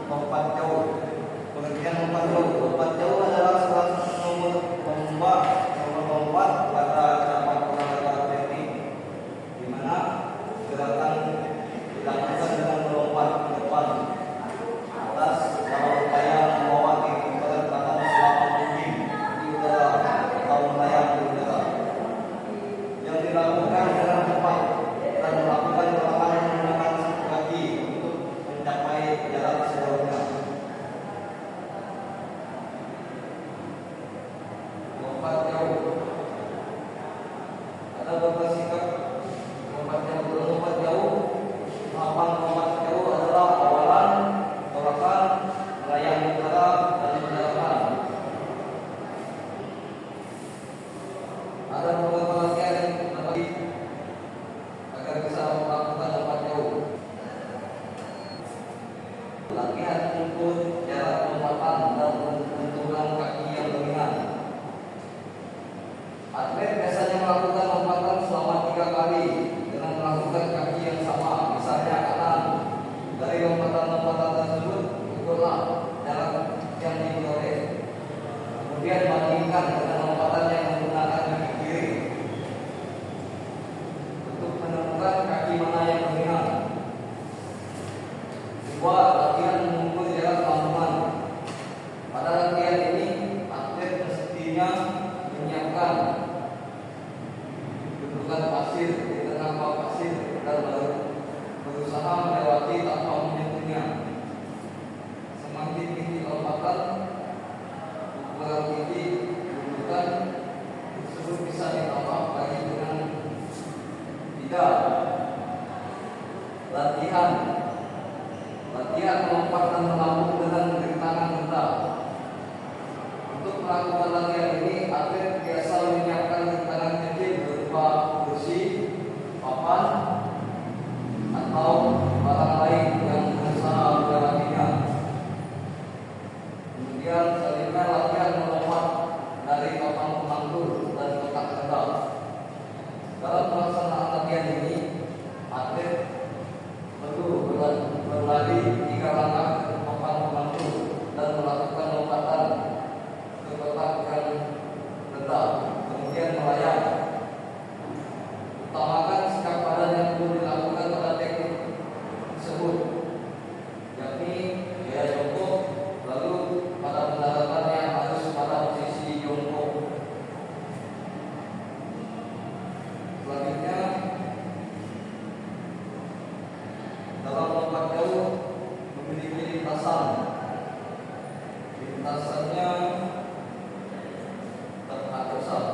lompat jauh. Pengertian lompat jauh. Lompat jauh adalah salah satu nomor lompat pada cabang olahraga atletik, di mana gerakan dilakukan dengan melompat ke depan, atas, atau melayang melewati kecepatan selama mungkin di udara atau melayang di udara, yang dilakukan dengan cepat dan melakukan gerakan menggunakan kaki untuk mencapai jarak sejauhnya. Lompat jauh ada beberapa sikap lompat jauh. Lompat jauh, tahapan lompat jauh adalah awalan, tolakan, melayang di udara, dan pendaratan. Ada beberapa latihan yang tetapi agar bisa melakukan lompat jauh. Latihan untuk jarak lompatan dan benturan kaki yang dominan. Atlet biasanya melakukan lompatan selama 3 kali dengan melakukan kaki yang sama, misalnya kanan. Dari lompatan-lompatan tersebut ukurlah jarak yang diperoleh. Kemudian bandingkan dengan lompatan yang menggunakan kaki kiri untuk menemukan kaki mana yang dominan. Kedua, latihan mengukur jarak lambungan. Pada latihan ini, atlet mestinya menyiapkan gundukan pasir di tengah bawah pasir dan berusaha melewati tanpa menyentuhnya. Semakin tinggi lompatan, ukuran tinggi gundukan tersebut bisa ditambah lagi dengan tidak. Latihan melompat dan melambung dengan rintangan rendah. Untuk melakukan latihan ini, atlet biasa menyiapkan rintangan kecil berupa kursi, papan, atau barang lain yang berusaha melewatinya. Kemudian selanjutnya latihan melompat dari papan pemantul dan kotak rendah. Dalam pelaksanaan latihan ini, atlet perlu berlari 3 langkah ke papan pemantul dan melakukan lompatan ke kotak yang rendah, kemudian melayang. Utamakan sikap badan yang perlu dilakukan pada teknik tersebut, yakni gaya jongkok, lalu pada pendaratannya harus pada posisi jongkok. Selanjutnya, dalam lompat jauh memiliki lintasan. Lintasannya terpisah.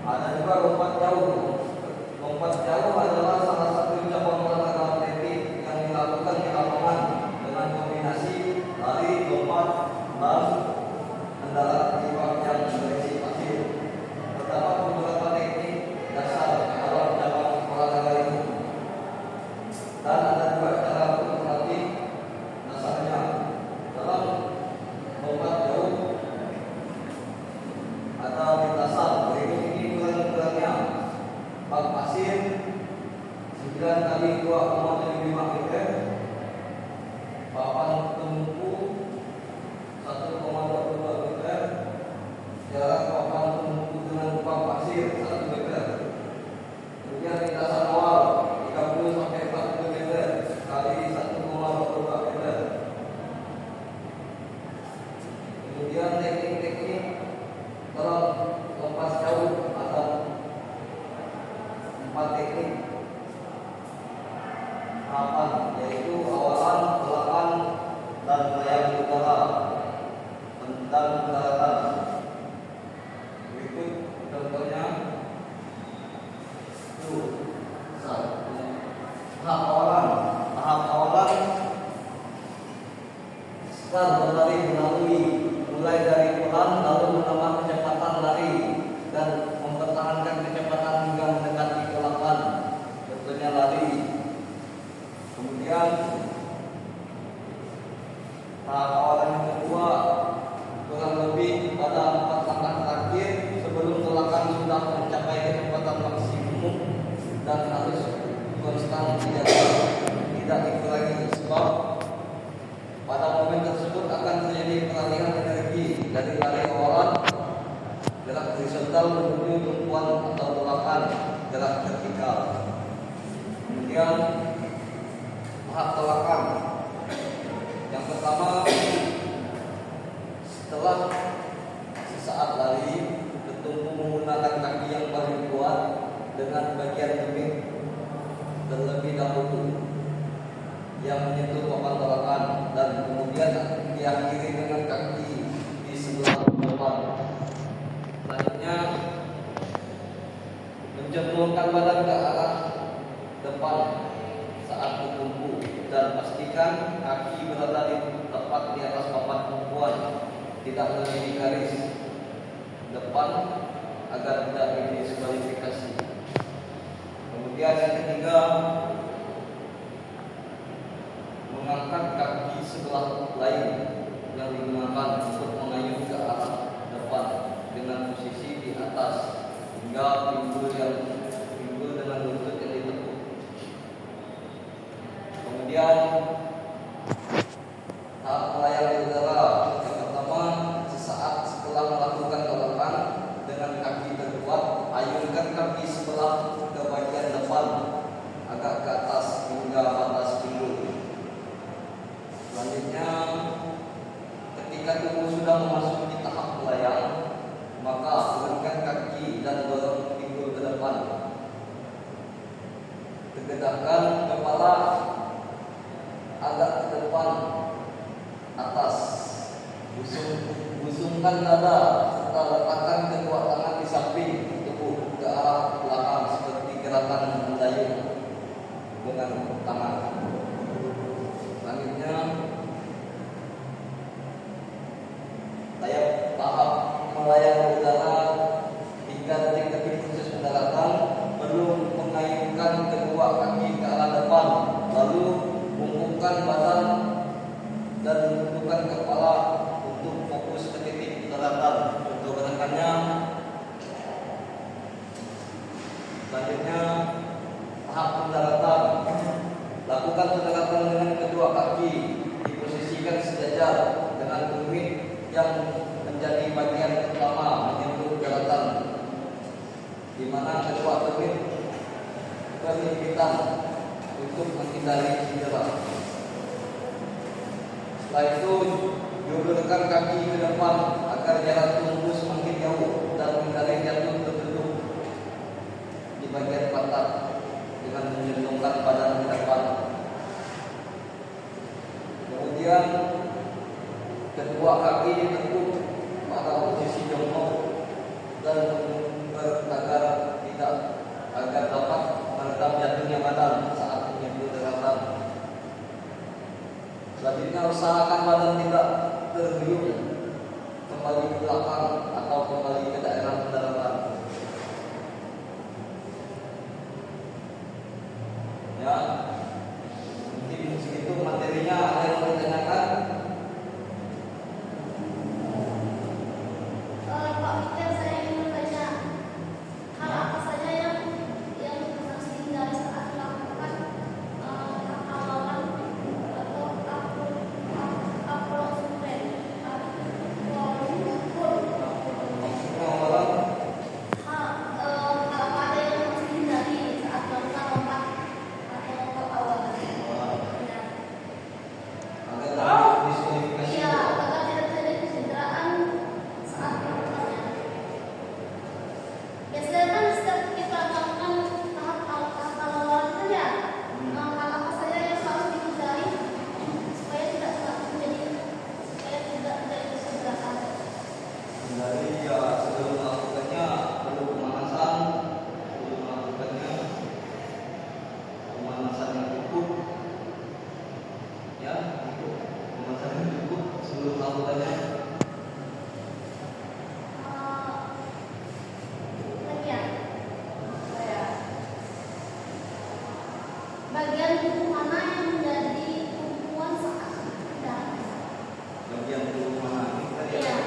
Ada juga lompat jauh. Lompat jauh adalah salah satu cabang olahraga atletik yang dilakukan di lapangan dengan kombinasi lari, lompat, dan mendarat di bawah yang berisi pasir. Terdapat beberapa teknik dasar dalam cabang olahraga ini, dan ada juga cara untuk melatih dasarnya. Dalam lompat jauh ada lintasan. Berikut ini ukuran-ukurannya: bak pasir 9 kali 2,75 meter, papan tumpu 1,22 meter, jarak papan tumpu dengan bak pasir 1 meter. Kemudian lintasan awal 30 sampai 40 meter kali 1,22 meter. Kemudian teknik-teknik dalam lompat jauh ada 4 teknik tahapan, yaitu awalan, tolakan, dan melayang di udara, dan pendaratan. Berikut contohnya. Tahap awalan start berlari mulai dari pelan, lalu menambah kecepatan lari dan mempertahankan kecepatan hingga mendekati kelapan. Contohnya lari. Kemudian tahap awalan yang kedua kurang lebih pada sedang tidak dikurangi, sebab pada momen tersebut akan terjadi peralihan energi dari lari awalan gerak horizontal menuju tumpuan atau tolakan gerak vertikal. Kemudian tahap tolakan. Yang pertama, setelah sesaat lari, bertumpu menggunakan kaki yang paling kuat dengan bagian tumit terlebih dahulu yang menyentuh papan tolakan, dan kemudian diakhiri dengan kaki di sebelah depan. Selanjutnya, menjemurkan badan ke arah depan saat bertumpu, dan pastikan kaki berada tepat di atas papan tumpuan, tidak melebihi garis depan agar tidak didiskualifikasi. Kemudian yang ketiga, mengangkat kaki sebelah lain yang digunakan untuk mengayuh ke arah depan dengan posisi di atas hingga pinggul dengan lutut yang ditekuk. Kemudian tahap melayang udara. Yang pertama, sesaat setelah melakukan tolakan dengan kaki terkuat, ayunkan kaki sebelah ke bagian depan agak ke atas hingga batas pinggul. Selanjutnya, ketika tubuh sudah memasuki tahap melayang, maka turunkan kaki dan dorong pinggul ke depan. Tegakkan kepala agak ke depan atas, busungkan dada serta letakkan kedua tangan di samping tubuh ke arah belakang seperti gerakan mendayung dengan tangan. Selanjutnya, tahap melayang udara 3 detik proses pendaratan. Perlu mengayunkan kedua kaki ke arah depan, lalu bungkukkan badan dan menundukkan kepala untuk fokus ke titik pendaratan. Untuk gerakannya, selanjutnya tahap pendaratan. Lakukan pendaratan dengan kedua kaki, diposisikan sejajar dengan tumit yang menjadi bagian utama menyentuh daratan, di mana kedua tumit berhimpitan untuk menghindari cedera. Setelah itu, julurkan kaki ke depan agar jarak tumbuh semakin jauh dan menghindari jatuh tertutup di bagian pantat dengan menjentungkan badan ke depan. Kemudian kedua kaki ditekuk pada posisi jongkok dan agar dapat meredam jatuhnya badan saat menyentuh daratan. Selanjutnya, usahakan badan tidak terhuyung kembali ke belakang atau kembali ke daerah pendaratan. Ya, mungkin segitu materinya. Ada yang mau ditanyakan? Pak Peter, saya ingin bertanya, hal apa saja yang harus dihindari saat melakukan awalan atau approximate Maksudnya awalan? hal apa ada yang harus dihindari saat melakukan lompat atau awalan? Agar diskualifikasi. Iya, agar tidak terjadi kecederaan saat melakukannya. Biasanya kan setiap kita melakukan tahap awalan itu ya, hal apa saja yang harus dihindari supaya tidak terjadi kecederaan. Dari ya sebelum melakukannya perlu pemanasan, sebelum melakukannya pemanasan yang cukup, ya, pemanasan yang cukup sebelum melakukannya. Bagian tubuh mana yang menjadi tumpuan saat berjalan? Bagian tubuh mana? Ini tadi Iya. ya.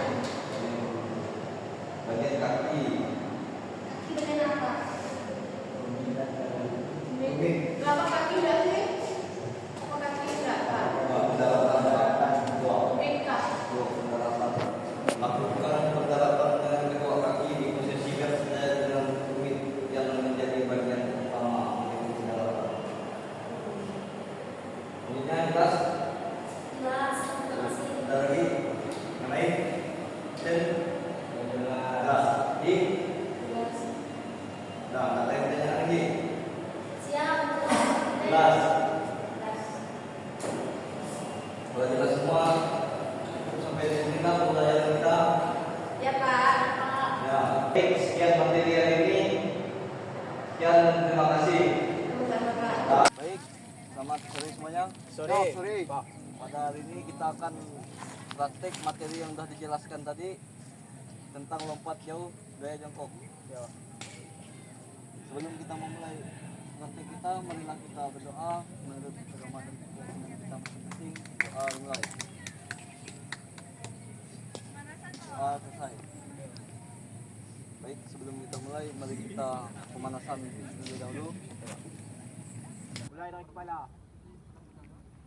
Dah. Di. Dah, tak ada yang tanya lagi. Siap. Jelas. Kalau jelas semua, cukup sampai di sini lah pembelajaran kita. Ya Pak. Ya, baik, sekian materi hari ini. Sekian, terima kasih. Baik, selamat sore semuanya. Sore, Pak. Pada hari ini kita akan praktek materi yang sudah dijelaskan tadi tentang lompat jauh gaya jongkok. Ya. Sebelum kita memulai praktek kita, marilah kita berdoa menurut agama dan keyakinan kita masing-masing. Doa mulai. Doa selesai. Baik, sebelum kita mulai, mari kita pemanasan terlebih dahulu. Mulai dari kepala.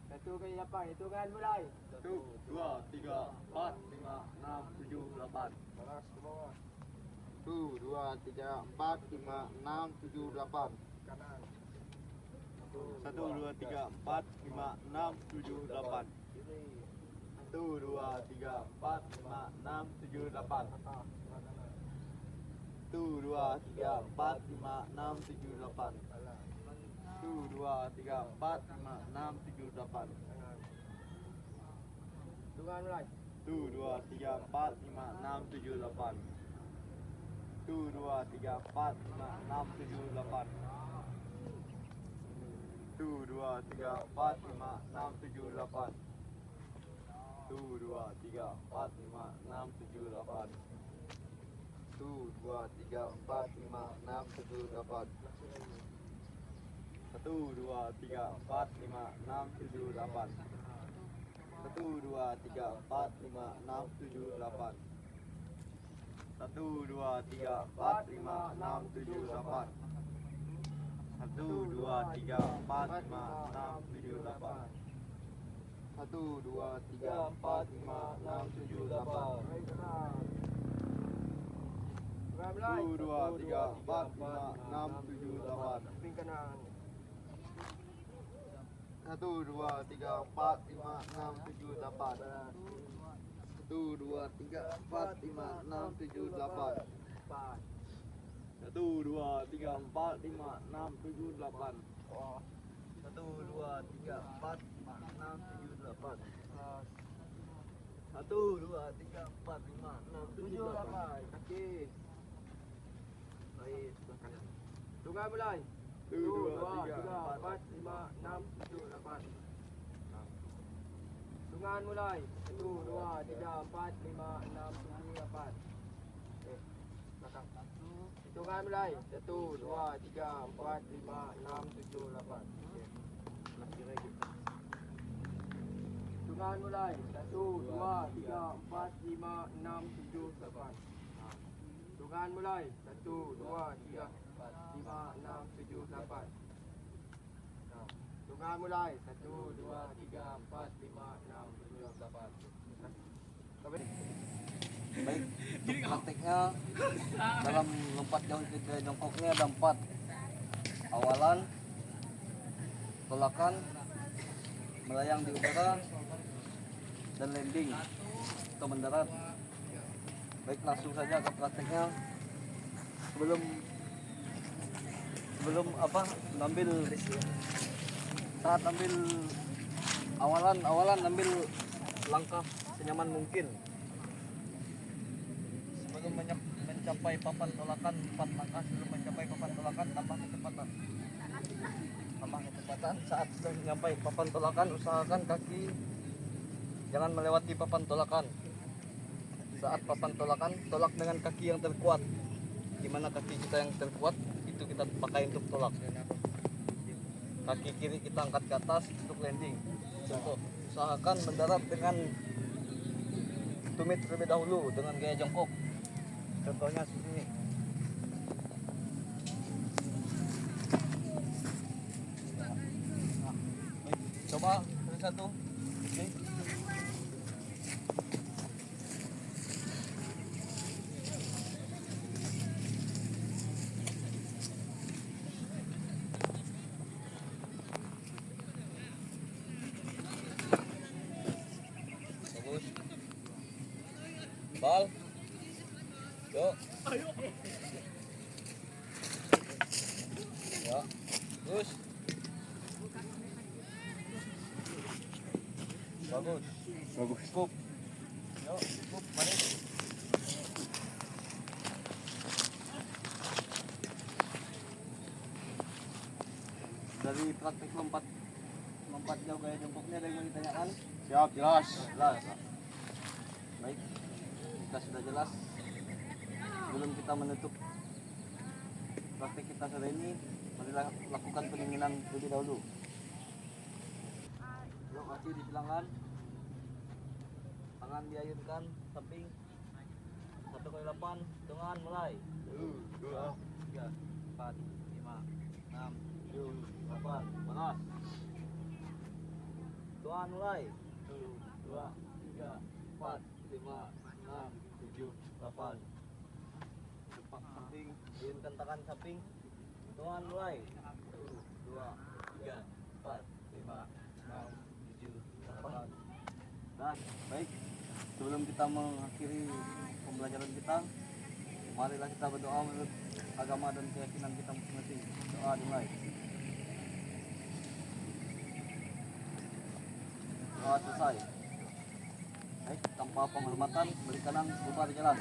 Satu kali lapang, hitungan mulai. 1, 2, 3, 4, 5, 6, 7, 8. Balas ke bawah. 1, 2, 3, 4, 5, 6, 7, 8. Kanan. 1, 2, 3, 4, 5, 6, 7, 8. Kiri. 1, 2, 3, 4, 5, 6, 7, 8. Atas. Kanan. 1, 2, 3, 4, 5, 6, 7, 8. Kanan. 1, 2, 3, 4, 5, 6, 7, 8. Kanan. Hitungan mulai. 1, 2, 3, 4, 5, 6, 7, 8. 1, 2, 3, 4, 5, 6, 7, 8. 1, 2, 3, 4, 5, 6, 7, 8. 1, 2, 3, 4, 5, 6, 7, 8. 1, 2, 3, 4, 5, 6, 7, 8. 1, 2, 3, 4, 5, 6, 7, 8. 1, 2, 3, 4, 5, 6, 7, 8. 1, 2, 3, 4, 5, 6, 7, 8. 1, 2, 3, 4, 5, 6, 7, 8. 1, 2, 3, 4, 5, 6, 7, 8. Mulai kanan. Hitungan mulai. 1, 2, 3, 4, 5, 6, 7, 8. Kuping kanan. 1, 2, 3, 4, 5, 6, 7, 8. 1, 2, 3, 4, 5, 6, 7, 8. 4. 1, 2, 3, 4, 5, 6, 7, 8. Bawah. 1, 2, 3, 4, 5, 6, 7, 8. Atas. 1, 2, 3, 4, 5, 6, 7, 7, 8. 8. Kaki. Baik, sebelah kanan. Hitungan mulai. 1, 2, 3, 4, 5, 6, 7, 8. Hitungan mulai. 1, 2, 3, 4, 5, 6, 7, 8. Belakang. Hitungan mulai. 1, 2, 3, 4, 5, 6, 7, 8. Sebelah kiri. Hitungan mulai. 1, 2, 3, 4, 5, 6, 7, 8. Hitungan mulai. 1, 2, 3, 5, 6, 7, 8. Hitungan mulai. 1, 2, 3, 4, 5, 6, 7, 8. Baik, untuk prakteknya dalam lompat jauh ke gaya jongkok ini ada 4. Awalan, tolakan, melayang di udara, dan landing atau mendarat. Baik, langsung saja ke prakteknya. Sebelum ngambil saat ambil awalan ambil langkah senyaman mungkin. Sebelum mencapai papan tolakan, 4 langkah sebelum mencapai papan tolakan, tambah kecepatan. Saat sudah sampai papan tolakan, usahakan kaki jangan melewati papan tolakan. Saat papan tolakan, tolak dengan kaki yang terkuat. Gimana kaki kita yang terkuat, itu kita pakai untuk tolak. Kaki kiri kita angkat ke atas untuk landing. Contoh, usahakan mendarat dengan tumit terlebih dahulu dengan gaya jongkok. Contohnya seperti ini. Coba satu. Ini. Bagus. Bal. Yuk. Ya. Bagus. Bagus. Bagus. Cukup. Yuk, cukup. Balik. Dari praktek lompat jauh gaya jongkoknya ada yang mau ditanyakan? Siap, jelas. Jelas. Baik, jika sudah jelas, sebelum kita menutup praktek kita sore ini, marilah lakukan pendinginan terlebih dahulu. Yuk, kaki dibilangkan, tangan diayunkan, samping 1 kali 8, hitungan mulai. 1, 2, 3, 4, 5, 6, 7, 8, panas. Hitungan mulai. 1, 2, 3, 4, 5, 6, 7, 8. Depak samping, ayunkan tangan samping. Hitungan mulai. 1, 2, 3, 4, 5, 6, 7, 8. Nah, baik. Sebelum kita mengakhiri pembelajaran kita, marilah kita berdoa menurut agama dan keyakinan kita masing-masing. Doa dimulai. Doa selesai. Baik, tanpa penghormatan, beri kanan, bubar jalan.